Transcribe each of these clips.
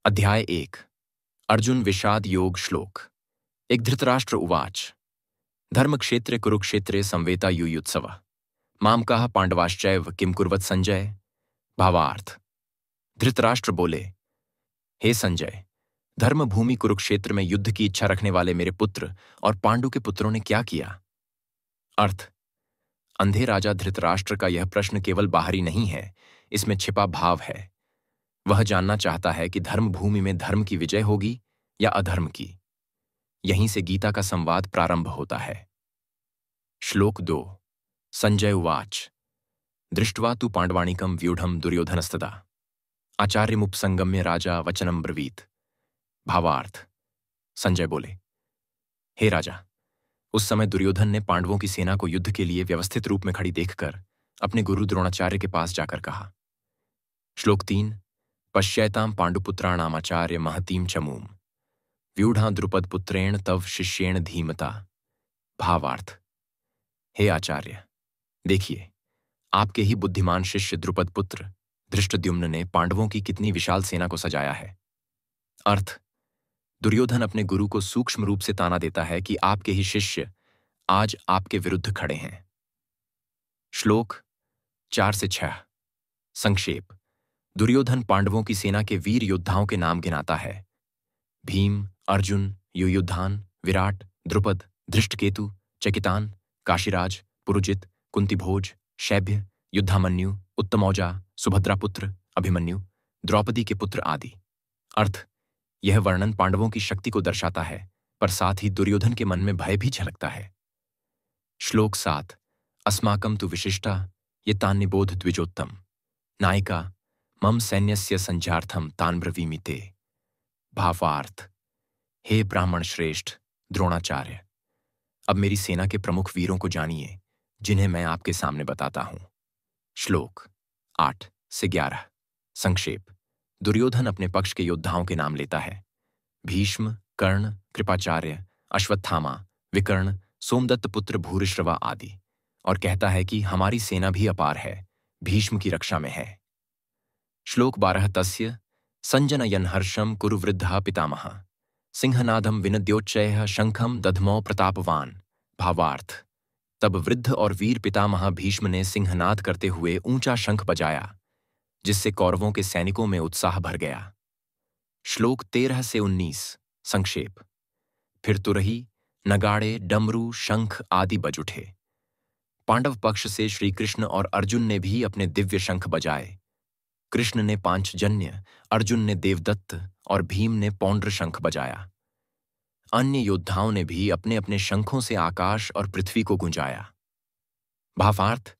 अध्याय 1 अर्जुन विषाद योग श्लोक। एक धृतराष्ट्र उवाच धर्मक्षेत्रे कुरुक्षेत्रे संवेता युयुत्सव मामकाः पांडवाश्चैव किम कुर्वत संजय। भावार्थ। धृतराष्ट्र बोले, हे संजय, धर्मभूमि कुरुक्षेत्र में युद्ध की इच्छा रखने वाले मेरे पुत्र और पांडु के पुत्रों ने क्या किया। अर्थ। अंधे राजा धृतराष्ट्र का यह प्रश्न केवल बाहरी नहीं है, इसमें छिपा भाव है। वह जानना चाहता है कि धर्मभूमि में धर्म की विजय होगी या अधर्म की। यहीं से गीता का संवाद प्रारंभ होता है। श्लोक 2 संजय उवाच दृष्ट्वा तु पांडवाणिकं व्यूढ़ं दुर्योधनस्तदा आचार्यमुपसंगम्य राजा वचनं ब्रवीत। भावार्थ। संजय बोले, हे राजा, उस समय दुर्योधन ने पांडवों की सेना को युद्ध के लिए व्यवस्थित रूप में खड़ी देखकर अपने गुरु द्रोणाचार्य के पास जाकर कहा। श्लोक 3 पश्यैतां पांडुपुत्राणामाचार्य महतीं चमूम व्यूढ़ा द्रुपद पुत्रेण तव शिष्येण धीमता। भावार्थ। हे आचार्य, देखिए, आपके ही बुद्धिमान शिष्य द्रुपद पुत्र धृष्टद्युम्न ने पांडवों की कितनी विशाल सेना को सजाया है। अर्थ। दुर्योधन अपने गुरु को सूक्ष्म रूप से ताना देता है कि आपके ही शिष्य आज आपके विरुद्ध खड़े हैं। श्लोक 4 से 6 संक्षेप। दुर्योधन पांडवों की सेना के वीर योद्धाओं के नाम गिनाता है। भीम, अर्जुन, युयुधान, विराट, द्रुपद, धृष्टकेतु, चकितान, काशीराज, पुरुजित, कुंतीभोज, शैब्य, युद्धामन्यु, उत्तमौजा, सुभद्रापुत्र, अभिमन्यु, द्रौपदी के पुत्र आदि। अर्थ। यह वर्णन पांडवों की शक्ति को दर्शाता है, पर साथ ही दुर्योधन के मन में भय भी झलकता है। श्लोक 7 अस्माकं तु विशिष्टा ये तान् निबोध द्विजोत्तम नायिका मम सैन्यस्य संजार्थम तान् ब्रवीमि ते। भावार्थ। हे ब्राह्मण श्रेष्ठ द्रोणाचार्य, अब मेरी सेना के प्रमुख वीरों को जानिए, जिन्हें मैं आपके सामने बताता हूं। श्लोक 8 से 11 संक्षेप। दुर्योधन अपने पक्ष के योद्धाओं के नाम लेता है। भीष्म, कर्ण, कृपाचार्य, अश्वत्थामा, विकर्ण, सोमदत्त पुत्र भूरिश्रवा आदि, और कहता है कि हमारी सेना भी अपार है, भीष्म की रक्षा में है। श्लोक 12 तस्य संजनयन् हर्षं कुरु वृद्धः पितामहः सिंहनादं विनद्योच्चैः शंखं दधमौ प्रतापवान। भावार्थ। तब वृद्ध और वीर पितामह भीष्म ने सिंहनाद करते हुए ऊंचा शंख बजाया, जिससे कौरवों के सैनिकों में उत्साह भर गया। श्लोक 13 से 19 संक्षेप। फिर तुरही, नगाड़े, डमरू, शंख आदि बज उठे। पांडव पक्ष से श्री कृष्ण और अर्जुन ने भी अपने दिव्य शंख बजाए। कृष्ण ने पांचजन्य, अर्जुन ने देवदत्त और भीम ने पौंड्र शंख बजाया। अन्य योद्धाओं ने भी अपने अपने शंखों से आकाश और पृथ्वी को गुंजाया। भावार्थ।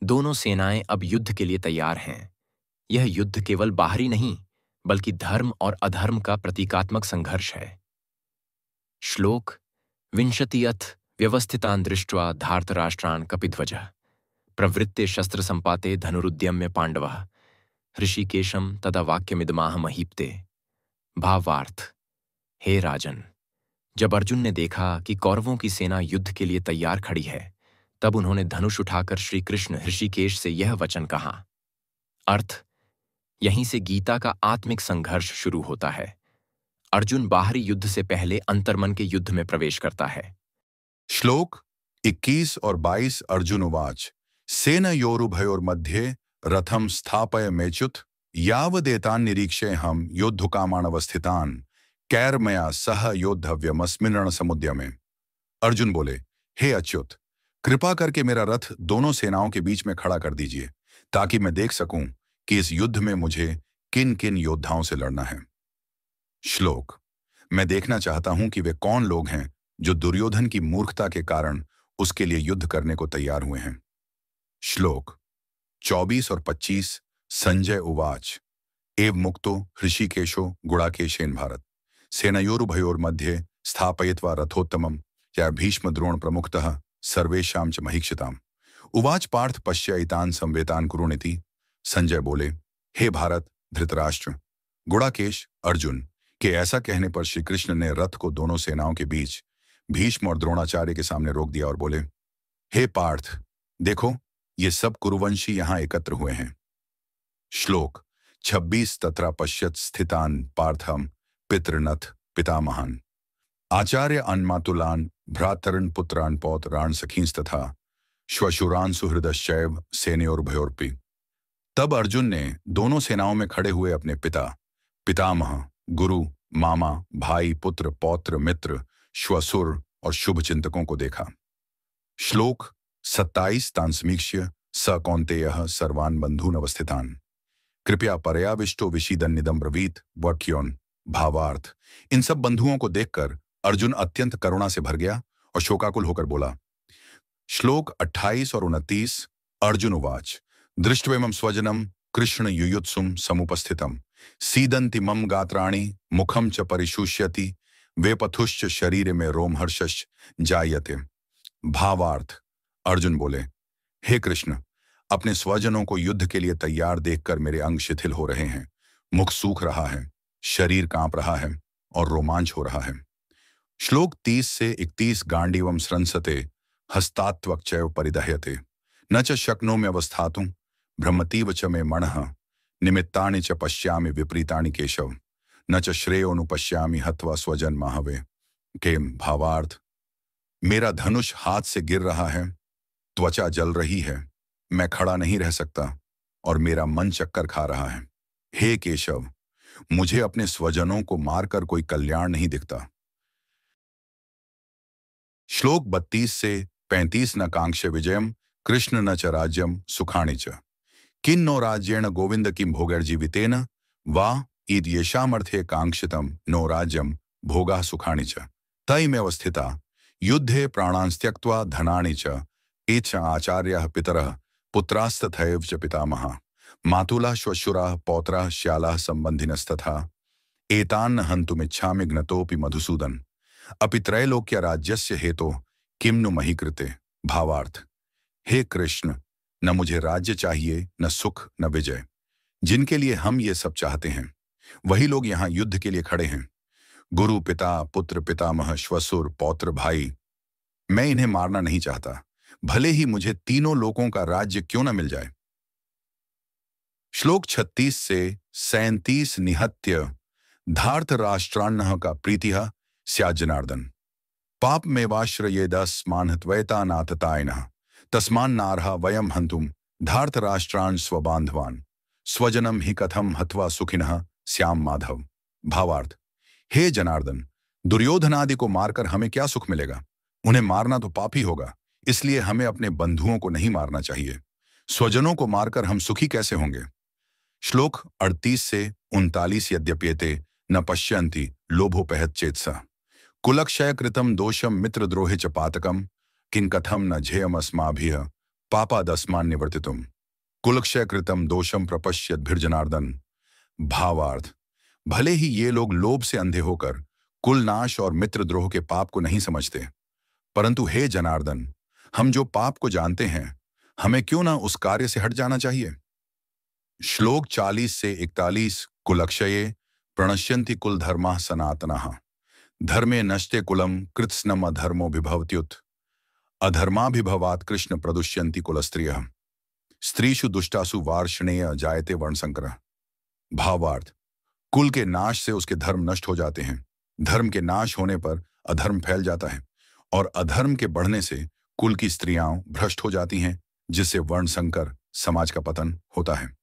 दोनों सेनाएं अब युद्ध के लिए तैयार हैं। यह युद्ध केवल बाहरी नहीं, बल्कि धर्म और अधर्म का प्रतीकात्मक संघर्ष है। श्लोक 20 व्यवस्थितान् दृष्ट्वा धार्तराष्ट्रान् कपिध्वजः प्रवृत्ते शस्त्र संपाते धनुरुद्यम्य पांडवः ऋषिकेशम तदा वाक्यमिदमाह महीप्ते। भावार्थ। हे राजन, जब अर्जुन ने देखा कि कौरवों की सेना युद्ध के लिए तैयार खड़ी है, तब उन्होंने धनुष उठाकर श्री कृष्ण ऋषिकेश से यह वचन कहा। अर्थ। यहीं से गीता का आत्मिक संघर्ष शुरू होता है। अर्जुन बाहरी युद्ध से पहले अंतर्मन के युद्ध में प्रवेश करता है। श्लोक 21 और 22 अर्जुन उवाच सेनयोरुभयोर्मध्ये रथम स्थापय मेच्युत यावदेतान् निरीक्षे हम योद्धुकामानवस्थितान् कैर्मया सह योद्धव्यमस्मिन् रणसमुद्य में। अर्जुन बोले, हे अच्युत, कृपा करके मेरा रथ दोनों सेनाओं के बीच में खड़ा कर दीजिए, ताकि मैं देख सकूं कि इस युद्ध में मुझे किन किन योद्धाओं से लड़ना है। श्लोक। मैं देखना चाहता हूं कि वे कौन लोग हैं जो दुर्योधन की मूर्खता के कारण उसके लिए युद्ध करने को तैयार हुए हैं। श्लोक 24 और 25 संजय उवाच एव मुक्तो ऋषिकेशो गुड़ाकेशेन भारत सेनयोरुभयोर्मध्ये स्थापयित्वा रथोत्तमं या भीष्म द्रोण प्रमुखतः सर्वेषां च महीक्षिताम्। उवाच पार्थ पश्यैतान् संवेतान् कुरुनिति। संजय बोले, हे भारत, धृतराष्ट्र, गुड़ाकेश, अर्जुन के ऐसा कहने पर श्री कृष्ण ने रथ को दोनों सेनाओं के बीच भीष्म और द्रोणाचार्य के सामने रोक दिया और बोले, हे पार्थ, देखो, ये सब कुरुवंशी यहां एकत्र हुए हैं। श्लोक 26 तत्र पश्यत स्थितान पार्थम पितृनथ पितामहान आचार्य अन्मातुलान भ्रातरन पुत्रान पौत्रान सखींस्तथा श्वशुरान सुहृदश्चैव सेनयोर्भयोर्पि। तब अर्जुन ने दोनों सेनाओं में खड़े हुए अपने पिता, पितामह, गुरु, मामा, भाई, पुत्र, पौत्र, मित्र, श्वशुर और शुभ चिंतकों को देखा। श्लोक 27 तांसमीक्ष्य स कौन्तेयः सर्वान् बंधून् अवस्थितान् कृपया पर्याविष्टो विषीदन्निदं ब्रवीत वाक्योन। भावार्थ, इन सब बंधुओं को देखकर अर्जुन अत्यंत करुणा से भर गया और शोकाकुल होकर बोला। श्लोक 28 और 29। अर्जुन उवाच दृष्ट्वेमं स्वजनम कृष्ण युयुत्सुम समुपस्थितम सीदन्ति मम गात्राणि मुखम च परिशुष्यति वेपथुश्च शरीर में रोमहर्षश्च जायते। भावार्थ, अर्जुन बोले, हे कृष्ण, अपने स्वजनों को युद्ध के लिए तैयार देखकर मेरे अंग शिथिल हो रहे हैं, मुख सूख रहा है, शरीर कांप रहा है और रोमांच हो रहा है। श्लोक 30 से 31। गांडीवम स्रंसते हस्तात्वक चैव परिदह्यते न च शक्नोमि अवस्थातुं भ्रमतीव च मे मनः निमित्तानि च पश्यामि विपरीतानि केशव न च श्रेयोनुपश्यामि हत्वा स्वजन माहवे। केम। भावार्थ, मेरा धनुष हाथ से गिर रहा है, त्वचा जल रही है, मैं खड़ा नहीं रह सकता और मेरा मन चक्कर खा रहा है। हे केशव, मुझे अपने स्वजनों को मारकर कोई कल्याण नहीं दिखता। श्लोक 32 से 35। न कांक्ष्य विजयम कृष्ण न च राज्यम सुखाणि च किं नो राज्येण गोविंद किं भोगैर्जीवितेन वा ईद येषामर्थे कांक्षितम नो राज्यम भोगा सुखाणि च तयमेव स्थिता युद्धे प्राणान् त्यक्त्वा धनानि च एच आचार्याः पितरः पुत्रास्तथैव च पितामहः मातुलाः श्वशुराः पौत्राः श्यालाः संबंधिनस्तथा एतान् हन्तुमिच्छामि ज्ञतोऽपि मधुसूदन अपि त्रैलोक्य राज्यस्य हेतु किम नु मही कृते। भावार्थ, हे कृष्ण, न मुझे राज्य चाहिए, न सुख, न विजय। जिनके लिए हम ये सब चाहते हैं वही लोग यहाँ युद्ध के लिए खड़े हैं। गुरु, पिता, पुत्र, पितामह, श्वशुर, पौत्र, भाई, मैं इन्हें मारना नहीं चाहता, भले ही मुझे तीनों लोकों का राज्य क्यों न मिल जाए। श्लोक 36 से 37। निहत्य धार्थ राष्ट्रान्नः का प्रीतिः स्यात् जनार्दन पाप मेवाश्रयेदस्मान् त्वैतानाथतायनः तस्मान्नार्हा वयम हन्तुम धार्थ राष्ट्रान् स्वबान्धवान् स्वजनम ही कथम हत्वा सुखिनः श्याम माधव। भावार्थ, हे जनार्दन, दुर्योधनादि को मारकर हमें क्या सुख मिलेगा? उन्हें मारना तो पाप ही होगा, इसलिए हमें अपने बंधुओं को नहीं मारना चाहिए। स्वजनों को मारकर हम सुखी कैसे होंगे? श्लोक 38 से 39। यद्यप्येते न पश्यन्ति लोभोपहत चेतसा कुलक्षय कृतम दोषम मित्रद्रोहे च पातकम किं कथम न झेयमस्माभिः पापादस्मान् निवर्तितुम कुलक्षय कृतम दोषम प्रपश्यद्भिर्जनार्दन। भावार्थ, भले ही ये लोग लोभ से अंधे होकर कुलनाश और मित्रद्रोह के पाप को नहीं समझते, परंतु हे जनार्दन, हम जो पाप को जानते हैं, हमें क्यों ना उस कार्य से हट जाना चाहिए। श्लोक 40 से 41। कुलक्षये प्रणश्यन्ति कुलधर्माः सनातनाः धर्मे नष्टे कुलम कृत्स्नम अधर्मो विभवत्युत अधर्माभिभवात् कृष्ण प्रदुष्यन्ति कुलस्त्रियः स्त्रीषु दुष्टासु वार्ष्णेय जायते वर्णसंकरः। भावार्थ, कुल के नाश से उसके धर्म नष्ट हो जाते हैं, धर्म के नाश होने पर अधर्म फैल जाता है और अधर्म के बढ़ने से कुल की स्त्रियां भ्रष्ट हो जाती हैं, जिससे वर्णसंकर समाज का पतन होता है।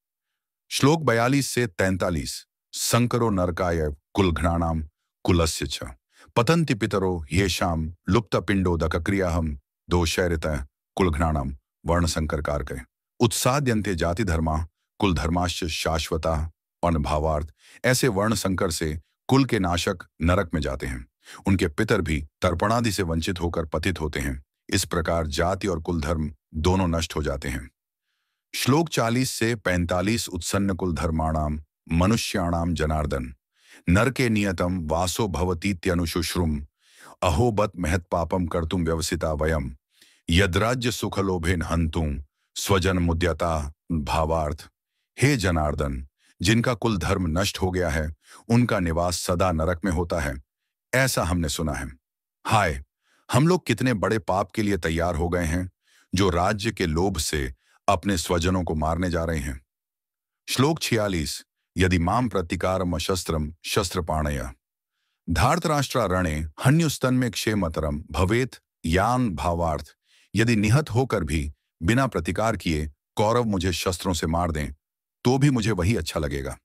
श्लोक 42 से 43। संकरो नरकाय कुलघ्नानां कुलस्य च पतन्ति पितरो येषां लुप्तपिण्डोदकक्रियाहं दोषैरितः कुलघ्नानां वर्णसंकर कारके उत्साद्यन्ते जाति धर्मा कुलधर्माश्च शाश्वता। और भावार्थ, ऐसे वर्णसंकर से कुल के नाशक नरक में जाते हैं, उनके पितर भी तर्पणादि से वंचित होकर पतित होते हैं। इस प्रकार जाति और कुल धर्म दोनों नष्ट हो जाते हैं। श्लोक 40 से 45। उत्सन्न कुल धर्माणाम मनुष्याणाम जनार्दन नरके नियतम वासो भवतीत्यनुशुश्रुम अहोबत महत् पापम कर्तुम व्यवसिता वयम यद्राज्य सुखलोभेन हंतुम स्वजन मुद्यता। भावार्थ, हे जनार्दन, जिनका कुल धर्म नष्ट हो गया है उनका निवास सदा नरक में होता है, ऐसा हमने सुना है। हाय, हम लोग कितने बड़े पाप के लिए तैयार हो गए हैं, जो राज्य के लोभ से अपने स्वजनों को मारने जा रहे हैं। श्लोक 46। यदि माम प्रतिकारम शस्त्रम शस्त्रपाणय धार्तराष्ट्रारणे हन्युस्तन्मे क्षेमतरम भवेत यान भावार्थ। यदि निहत होकर भी बिना प्रतिकार किए कौरव मुझे शस्त्रों से मार दें तो भी मुझे वही अच्छा लगेगा।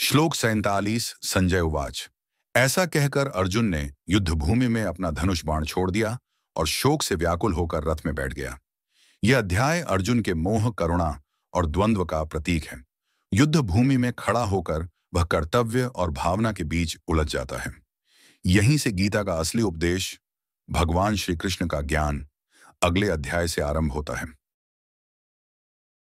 श्लोक 47 संजय उवाच। ऐसा कहकर अर्जुन ने युद्ध भूमि में अपना धनुष बाण छोड़ दिया और शोक से व्याकुल होकर रथ में बैठ गया। यह अध्याय अर्जुन के मोह, करुणा और द्वंद्व का प्रतीक है। युद्ध भूमि में खड़ा होकर वह कर्तव्य और भावना के बीच उलझ जाता है। यहीं से गीता का असली उपदेश, भगवान श्री कृष्ण का ज्ञान, अगले अध्याय से आरंभ होता है।